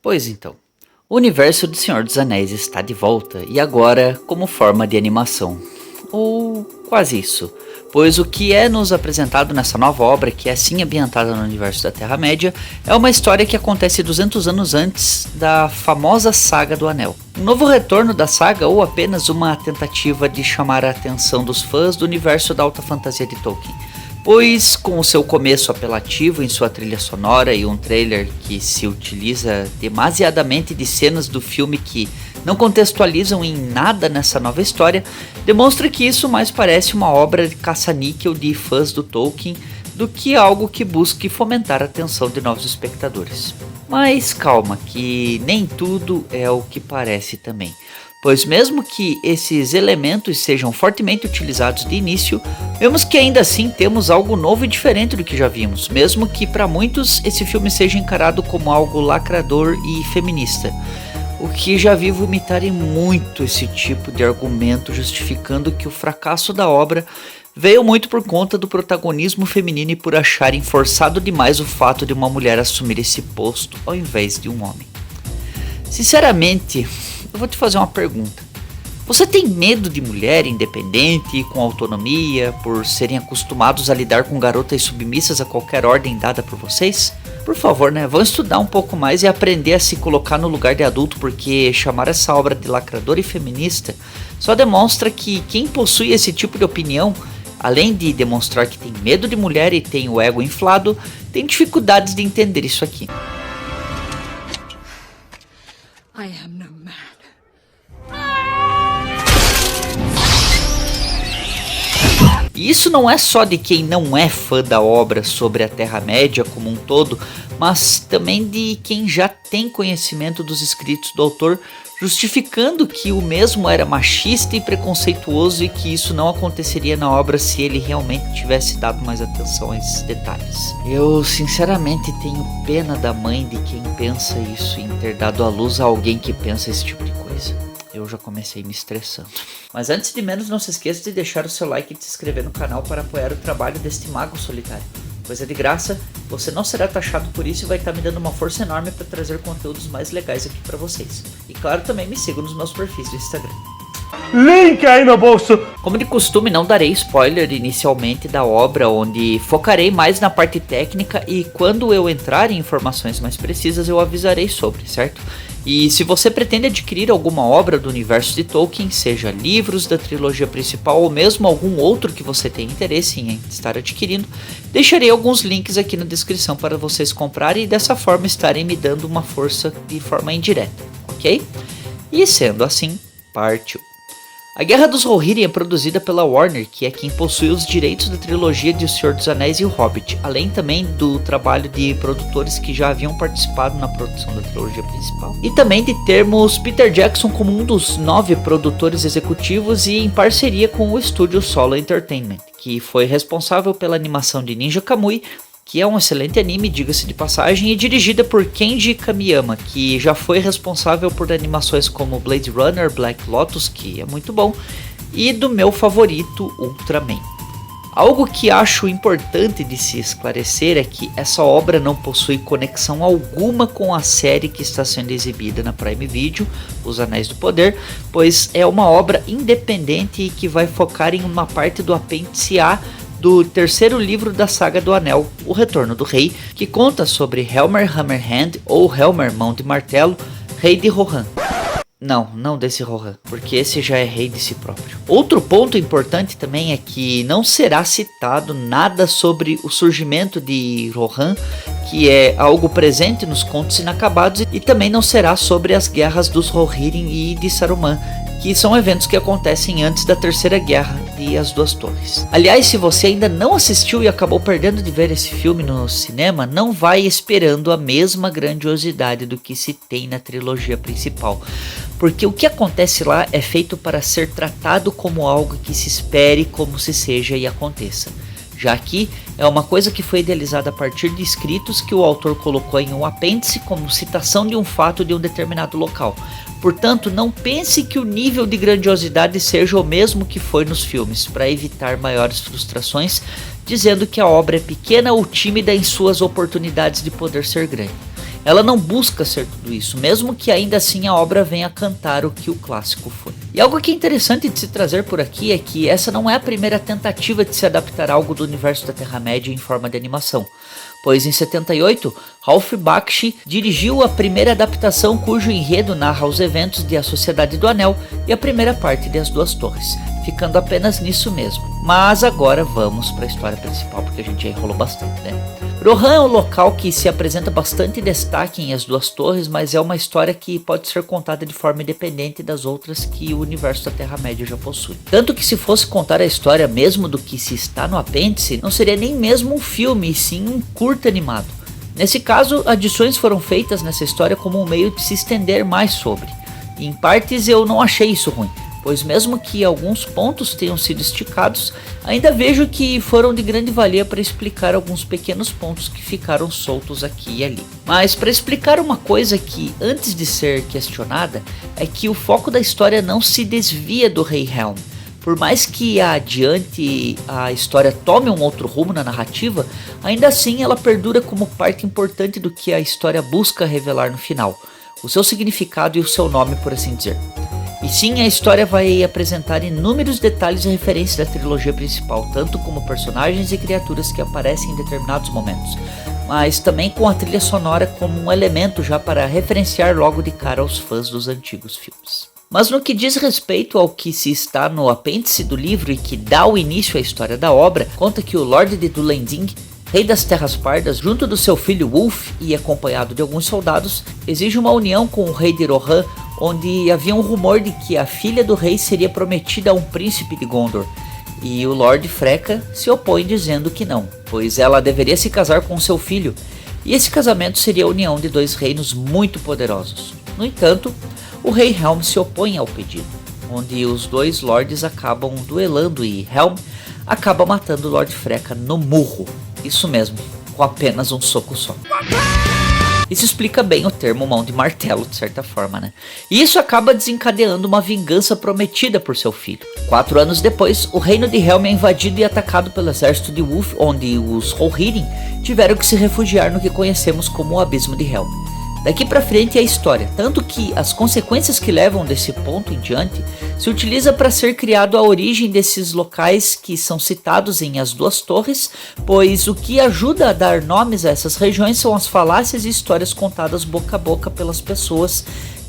Pois então, o universo do Senhor dos Anéis está de volta e agora como forma de animação. Ou quase isso, pois o que é nos apresentado nessa nova obra, que é sim ambientada no universo da Terra-média, é uma história que acontece 200 anos antes da famosa Saga do Anel. Um novo retorno da saga ou apenas uma tentativa de chamar a atenção dos fãs do universo da alta fantasia de Tolkien. Pois, com o seu começo apelativo em sua trilha sonora e um trailer que se utiliza demasiadamente de cenas do filme que não contextualizam em nada nessa nova história, demonstra que isso mais parece uma obra de caça-níquel de fãs do Tolkien do que algo que busque fomentar a atenção de novos espectadores. Mas calma, que nem tudo é o que parece também. Pois mesmo que esses elementos sejam fortemente utilizados de início, vemos que ainda assim temos algo novo e diferente do que já vimos, mesmo que para muitos esse filme seja encarado como algo lacrador e feminista. O que já vi vomitarem muito esse tipo de argumento, justificando que o fracasso da obra veio muito por conta do protagonismo feminino e por acharem forçado demais o fato de uma mulher assumir esse posto ao invés de um homem. Sinceramente, eu vou te fazer uma pergunta. Você tem medo de mulher independente e com autonomia por serem acostumados a lidar com garotas submissas a qualquer ordem dada por vocês? Por favor, vão estudar um pouco mais e aprender a se colocar no lugar de adulto, porque chamar essa obra de lacradora e feminista só demonstra que quem possui esse tipo de opinião, além de demonstrar que tem medo de mulher e tem o ego inflado, tem dificuldades de entender isso aqui. I am no man. E isso não é só de quem não é fã da obra sobre a Terra-média como um todo, mas também de quem já tem conhecimento dos escritos do autor, justificando que o mesmo era machista e preconceituoso e que isso não aconteceria na obra se ele realmente tivesse dado mais atenção a esses detalhes. Eu sinceramente tenho pena da mãe de quem pensa isso em ter dado à luz a alguém que pensa esse tipo de coisa. Eu já comecei me estressando. Mas antes de menos, não se esqueça de deixar o seu like e de se inscrever no canal para apoiar o trabalho deste mago solitário. Coisa de graça, você não será taxado por isso e vai estar me dando uma força enorme para trazer conteúdos mais legais aqui para vocês. E claro, também me sigam nos meus perfis do Instagram. Link aí no bolso! Como de costume, não darei spoiler inicialmente da obra, onde focarei mais na parte técnica e quando eu entrar em informações mais precisas eu avisarei sobre, certo? E se você pretende adquirir alguma obra do universo de Tolkien, seja livros da trilogia principal ou mesmo algum outro que você tenha interesse em estar adquirindo, deixarei alguns links aqui na descrição para vocês comprarem e dessa forma estarem me dando uma força de forma indireta, ok? E sendo assim, partiu! A Guerra dos Rohirrim é produzida pela Warner, que é quem possui os direitos da trilogia de O Senhor dos Anéis e O Hobbit, além também do trabalho de produtores que já haviam participado na produção da trilogia principal. E também de termos Peter Jackson como um dos 9 produtores executivos e em parceria com o estúdio Solo Entertainment, que foi responsável pela animação de Ninja Kamui, que é um excelente anime, diga-se de passagem, e dirigida por Kenji Kamiyama, que já foi responsável por animações como Blade Runner, Black Lotus, que é muito bom, e do meu favorito, Ultraman. Algo que acho importante de se esclarecer é que essa obra não possui conexão alguma com a série que está sendo exibida na Prime Video, Os Anéis do Poder, pois é uma obra independente e que vai focar em uma parte do apêndice A do terceiro livro da Saga do Anel, O Retorno do Rei, que conta sobre Helmer Hammerhand ou Helmer Mão de Martelo, rei de Rohan. Não desse Rohan, porque esse já é rei de si próprio. Outro ponto importante também é que não será citado nada sobre o surgimento de Rohan, que é algo presente nos Contos Inacabados, e também não será sobre as guerras dos Rohirrim e de Saruman, que são eventos que acontecem antes da Terceira Guerra e As Duas Torres. Aliás, se você ainda não assistiu e acabou perdendo de ver esse filme no cinema, não vai esperando a mesma grandiosidade do que se tem na trilogia principal, porque o que acontece lá é feito para ser tratado como algo que se espere como se seja e aconteça. Já aqui é uma coisa que foi idealizada a partir de escritos que o autor colocou em um apêndice como citação de um fato de um determinado local. Portanto, não pense que o nível de grandiosidade seja o mesmo que foi nos filmes, para evitar maiores frustrações, dizendo que a obra é pequena ou tímida em suas oportunidades de poder ser grande. Ela não busca ser tudo isso, mesmo que ainda assim a obra venha cantar o que o clássico foi. E algo que é interessante de se trazer por aqui é que essa não é a primeira tentativa de se adaptar algo do universo da Terra-média em forma de animação, pois em 78, Ralph Bakshi dirigiu a primeira adaptação cujo enredo narra os eventos de A Sociedade do Anel e a primeira parte de As Duas Torres, ficando apenas nisso mesmo. Mas agora vamos para a história principal, porque a gente já enrolou bastante, né? Rohan é um local que se apresenta bastante destaque em As Duas Torres, mas é uma história que pode ser contada de forma independente das outras que o universo da Terra-média já possui. Tanto que se fosse contar a história mesmo do que se está no apêndice, não seria nem mesmo um filme, e sim um curta animado. Nesse caso, adições foram feitas nessa história como um meio de se estender mais sobre. E em partes eu não achei isso ruim, pois mesmo que alguns pontos tenham sido esticados, ainda vejo que foram de grande valia para explicar alguns pequenos pontos que ficaram soltos aqui e ali. Mas para explicar uma coisa que, antes de ser questionada, é que o foco da história não se desvia do Rei Helm. Por mais que adiante a história tome um outro rumo na narrativa, ainda assim ela perdura como parte importante do que a história busca revelar no final, o seu significado e o seu nome, por assim dizer. E sim, a história vai apresentar inúmeros detalhes e referências da trilogia principal, tanto como personagens e criaturas que aparecem em determinados momentos, mas também com a trilha sonora como um elemento já para referenciar logo de cara aos fãs dos antigos filmes. Mas no que diz respeito ao que se está no apêndice do livro e que dá o início à história da obra, conta que o Lorde de Dulending, rei das Terras Pardas, junto do seu filho Wulf e acompanhado de alguns soldados, exige uma união com o rei de Rohan, onde havia um rumor de que a filha do rei seria prometida a um príncipe de Gondor, e o Lord Freka se opõe dizendo que não, pois ela deveria se casar com seu filho, e esse casamento seria a união de dois reinos muito poderosos. No entanto, o rei Helm se opõe ao pedido, onde os dois lords acabam duelando e Helm acaba matando o Lord Freka no murro, isso mesmo, com apenas um soco só. Isso explica bem o termo mão de martelo, de certa forma, né? E isso acaba desencadeando uma vingança prometida por seu filho. 4 anos depois, o reino de Helm é invadido e atacado pelo exército de Wulf, onde os Rohirrim tiveram que se refugiar no que conhecemos como o Abismo de Helm. Daqui pra frente é a história, tanto que as consequências que levam desse ponto em diante se utiliza para ser criado a origem desses locais que são citados em As Duas Torres, pois o que ajuda a dar nomes a essas regiões são as falácias e histórias contadas boca a boca pelas pessoas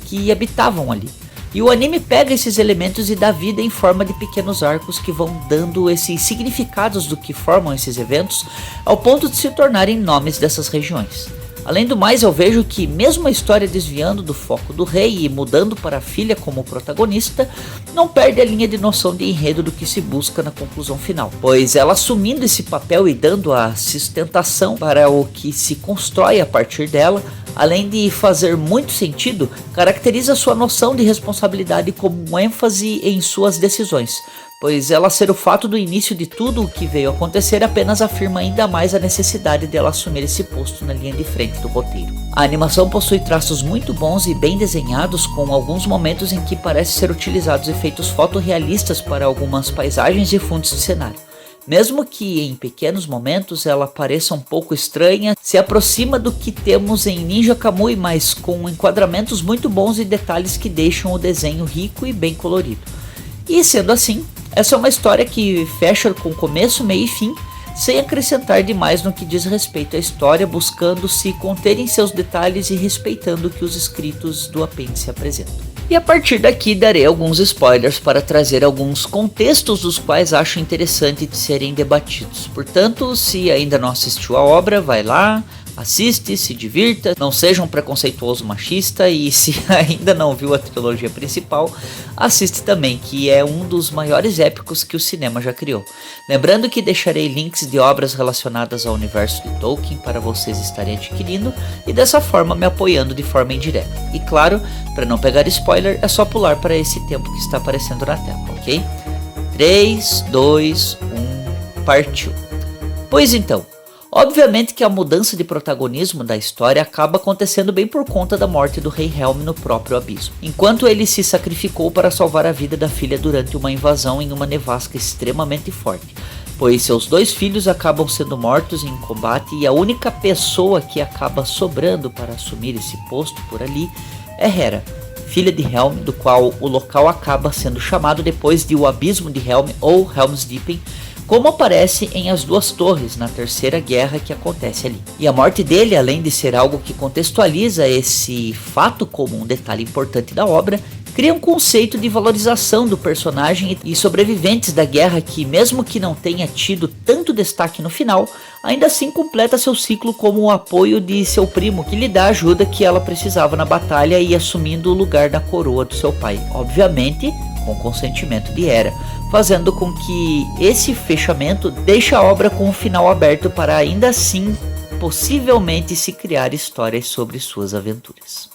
que habitavam ali. E o anime pega esses elementos e dá vida em forma de pequenos arcos que vão dando esses significados do que formam esses eventos, ao ponto de se tornarem nomes dessas regiões. Além do mais, eu vejo que mesmo a história desviando do foco do rei e mudando para a filha como protagonista, não perde a linha de noção de enredo do que se busca na conclusão final, pois ela assumindo esse papel e dando a sustentação para o que se constrói a partir dela, além de fazer muito sentido, caracteriza sua noção de responsabilidade como um ênfase em suas decisões, pois ela ser o fato do início de tudo o que veio acontecer apenas afirma ainda mais a necessidade dela assumir esse posto na linha de frente do roteiro. A animação possui traços muito bons e bem desenhados, com alguns momentos em que parece ser utilizados efeitos fotorrealistas para algumas paisagens e fundos de cenário. Mesmo que em pequenos momentos ela pareça um pouco estranha, se aproxima do que temos em Ninja Kamui, mas com enquadramentos muito bons e detalhes que deixam o desenho rico e bem colorido. E sendo assim, essa é uma história que fecha com começo, meio e fim, sem acrescentar demais no que diz respeito à história, buscando se conter em seus detalhes e respeitando o que os escritos do apêndice apresentam. E a partir daqui darei alguns spoilers para trazer alguns contextos dos quais acho interessante de serem debatidos. Portanto, se ainda não assistiu a obra, vai lá, assiste, se divirta, não seja um preconceituoso machista, e se ainda não viu a trilogia principal, assiste também, que é um dos maiores épicos que o cinema já criou. Lembrando que deixarei links de obras relacionadas ao universo de Tolkien para vocês estarem adquirindo e dessa forma me apoiando de forma indireta. E claro, para não pegar spoiler, é só pular para esse tempo que está aparecendo na tela, ok? 3, 2, 1, partiu! Pois então, obviamente que a mudança de protagonismo da história acaba acontecendo bem por conta da morte do rei Helm no próprio abismo, enquanto ele se sacrificou para salvar a vida da filha durante uma invasão em uma nevasca extremamente forte, pois seus 2 filhos acabam sendo mortos em combate e a única pessoa que acaba sobrando para assumir esse posto por ali é Hera, filha de Helm, do qual o local acaba sendo chamado depois de o Abismo de Helm ou Helm's Deep, como aparece em As Duas Torres, na Terceira Guerra que acontece ali. E a morte dele, além de ser algo que contextualiza esse fato como um detalhe importante da obra, cria um conceito de valorização do personagem e sobreviventes da guerra que, mesmo que não tenha tido tanto destaque no final, ainda assim completa seu ciclo como o apoio de seu primo, que lhe dá a ajuda que ela precisava na batalha e assumindo o lugar da coroa do seu pai, obviamente com o consentimento de Hera, fazendo com que esse fechamento deixe a obra com um final aberto para ainda assim possivelmente se criar histórias sobre suas aventuras.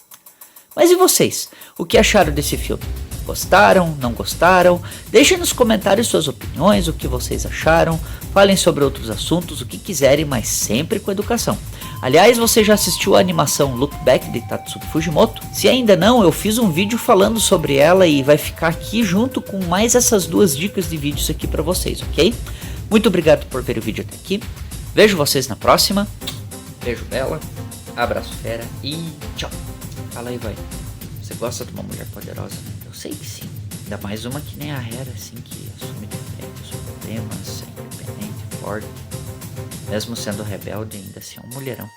Mas e vocês? O que acharam desse filme? Gostaram? Não gostaram? Deixem nos comentários suas opiniões, o que vocês acharam. Falem sobre outros assuntos, o que quiserem, mas sempre com educação. Aliás, você já assistiu a animação Look Back de Tatsuki Fujimoto? Se ainda não, eu fiz um vídeo falando sobre ela e vai ficar aqui junto com mais essas 2 dicas de vídeos aqui para vocês, ok? Muito obrigado por ver o vídeo até aqui. Vejo vocês na próxima. Beijo bela, abraço fera e tchau. Fala aí, vai. Você gosta de uma mulher poderosa, né? Eu sei que sim. Ainda mais uma que nem a Hera, assim, que assume de frente os problemas, é independente, forte. Mesmo sendo rebelde, ainda assim é um mulherão.